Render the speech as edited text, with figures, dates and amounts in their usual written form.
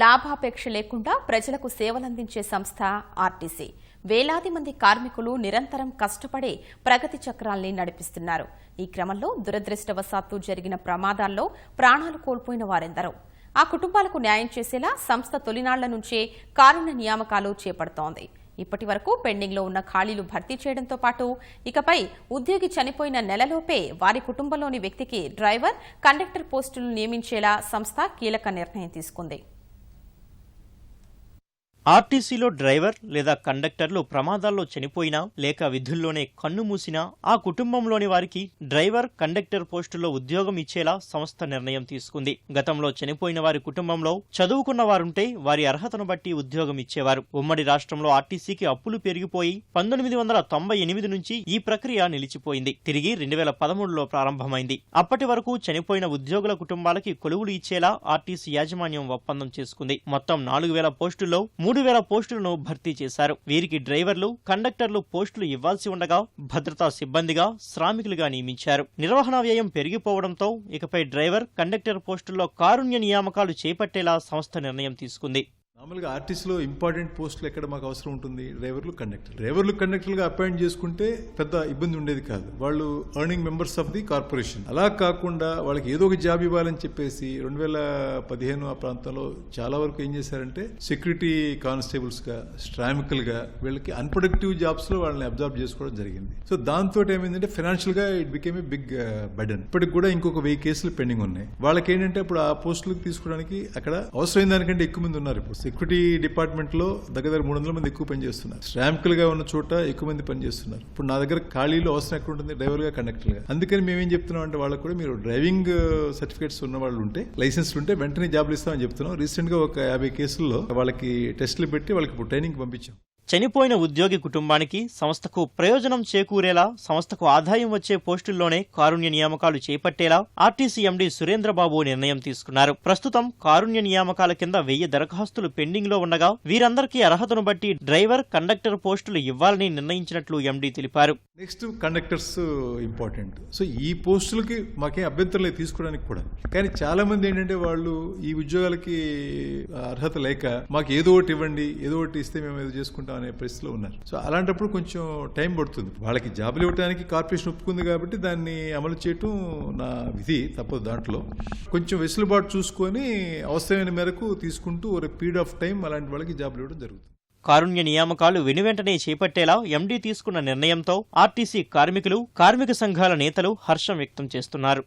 లాభాపేక్ష లేకుండా ప్రజలకు సేవలందించే సంస్థ ఆర్టీసీ. వేలాది మంది కార్మికులు నిరంతరం కష్టపడి ప్రగతి చక్రాల్ని నడిపిస్తున్నారు. ఈ క్రమంలో దురదృష్టవశాత్తు జరిగిన ప్రమాదాల్లో ప్రాణాలు కోల్పోయిన వారెందరో. ఆ కుటుంబాలకు న్యాయం చేసేలా సంస్థ తొలినాళ్ల నుంచే కారుణ్య నియామకాలు చేపడుతోంది. ఇప్పటి వరకు పెండింగ్లో ఉన్న ఖాళీలు భర్తీ చేయడంతో పాటు ఇకపై ఉద్యోగి చనిపోయిన నెలలోపే వారి కుటుంబంలోని వ్యక్తికి డ్రైవర్, కండక్టర్ పోస్టులు నియమించేలా సంస్థ కీలక నిర్ణయం తీసుకుంది. ఆర్టీసీలో డ్రైవర్ లేదా కండక్టర్లు ప్రమాదాల్లో చనిపోయినా లేక విధుల్లోనే కన్ను మూసినా ఆ కుటుంబంలోని వారికి డ్రైవర్, కండక్టర్ పోస్టుల్లో ఉద్యోగం ఇచ్చేలా సంస్థ నిర్ణయం తీసుకుంది. గతంలో చనిపోయిన వారి కుటుంబంలో చదువుకున్న వారుంటే వారి అర్హతను బట్టి ఉద్యోగం ఇచ్చేవారు. ఉమ్మడి రాష్ట్రంలో ఆర్టీసీకి అప్పులు పెరిగిపోయి 1998 నుంచి ఈ ప్రక్రియ నిలిచిపోయింది. తిరిగి 2013లో ప్రారంభమైంది. అప్పటి వరకు చనిపోయిన ఉద్యోగుల కుటుంబాలకి కొలువులు ఇచ్చేలా ఆర్టీసీ యాజమాన్యం ఒప్పందం చేసుకుంది. మొత్తం 4000 పోస్టుల్లో 3000 పోస్టులను భర్తీ చేశారు. వీరికి డ్రైవర్లు, కండక్టర్లు పోస్టులు ఇవ్వాల్సి ఉండగా భద్రతా సిబ్బందిగా, శ్రామికులుగా నియమించారు. నిర్వహణ వ్యయం పెరిగిపోవడంతో ఇకపై డ్రైవర్, కండక్టర్ పోస్టుల్లో కారుణ్య నియామకాలు చేపట్టేలా సంస్థ నిర్ణయం తీసుకుంది. మామూలుగా ఆర్టీసీలో ఇంపార్టెంట్ పోస్టులు ఎక్కడ మాకు అవసరం ఉంటుంది? డ్రైవర్లు, కండక్టర్లుగా అపాయింట్ చేసుకుంటే పెద్ద ఇబ్బంది ఉండేది కాదు. వాళ్ళు earning members of the corporation. అలా కాకుండా వాళ్ళకి ఏదో ఒక జాబ్ ఇవ్వాలని చెప్పేసి 2015 ఆ ప్రాంతంలో చాలా వరకు ఏం చేశారంటే సెక్యూరిటీ కానిస్టేబుల్స్ గా, శ్రామికులుగా వీళ్ళకి అన్ప్రొడక్టివ్ జాబ్స్ లో వాళ్ళని అబ్జర్వ్ చేసుకోవడం జరిగింది. సో దాంతో ఏమైందంటే ఫైనాన్షియల్ గా it became a big burden. ఇప్పటికి కూడా ఇంకొక 1000 కేసులు పెండింగ్ ఉన్నాయి. వాళ్ళకి ఏంటంటే ఇప్పుడు ఆ పోస్టులకు తీసుకోవడానికి అక్కడ అవసరమైన దానికంటే ఎక్కువ మంది ఉన్నారు. ఇప్పుడు సెక్యూరిటీ డిపార్ట్మెంట్ లో దగ్గర 300 మంది ఎక్కువ పనిచేస్తున్నారు. శ్రామికులుగా ఉన్న చోట ఎక్కువ మంది పనిచేస్తున్నారు. ఇప్పుడు నా దగ్గర ఖాళీలో అవసరం ఎక్కడ ఉంటుంది? డ్రైవర్ గా, కండక్టర్ గా. అందుకని మేమేం చెప్తున్నాం అంటే వాళ్ళకు కూడా మీరు డ్రైవింగ్ సర్టిఫికేట్స్ ఉన్న వాళ్ళు ఉంటే, లైసెన్స్లు ఉంటే వెంటనే జాబ్లు ఇస్తామని చెప్తున్నాం. రీసెంట్ గా ఒక 50 కేసుల్లో వాళ్ళకి టెస్టులు పెట్టి వాళ్ళకి ఇప్పుడు ట్రైనింగ్ పంపించాం. చనిపోయిన ఉద్యోగి కుటుంబానికి, సంస్థకు ప్రయోజనం చేకూరేలా, సంస్థకు ఆదాయం వచ్చే పోస్టుల్లోనే కారుణ్య నియామకాలు చేపట్టేలా ఆర్టీసీ ఎండీ సురేంద్రబాబు నిర్ణయం తీసుకున్నారు. ప్రస్తుతం కారుణ్య నియామకాల కింద 1000 దరఖాస్తులు పెండింగ్ లో ఉండగా వీరందరికీ అర్హతను బట్టి డ్రైవర్, కండక్టర్ పోస్టులు ఇవ్వాలని నిర్ణయించినట్లు ఎండీ తెలిపారు. Next conductors important. సో ఈ పోస్టులకి మాకే అభ్యంతరం లేదు తీసుకోవడానికి కూడా. కానీ చాలా మంది ఏంటంటే వాళ్ళు ఈ ఉద్యోగాలకి అర్హత లేక మాకు ఏదో ఒకటి ఇవ్వండి, ఏదో ఒకటి ఇస్తే మేము ఏదో చేసుకుంటాం అనే పరిస్థితిలో ఉన్నారు. సో అలాంటప్పుడు కొంచెం టైం పడుతుంది. వాళ్ళకి జాబులు ఇవ్వడానికి కార్పొరేషన్ ఒప్పుకుంది కాబట్టి దాన్ని అమలు చేయటం నా విధి, తప్పదు. దాంట్లో కొంచెం వెసులుబాటు చూసుకొని అవసరమైన మేరకు తీసుకుంటూ ఒక పీరియడ్ ఆఫ్ టైం అలాంటి వాళ్ళకి జాబులు ఇవ్వడం జరుగుతుంది. కారుణ్య నియామకాలు వెనువెంటనే చేపట్టేలా ఎండీ తీసుకున్న నిర్ణయంతో ఆర్టీసీ కార్మికులు, కార్మిక సంఘాల నేతలు హర్షం వ్యక్తం చేస్తున్నారు.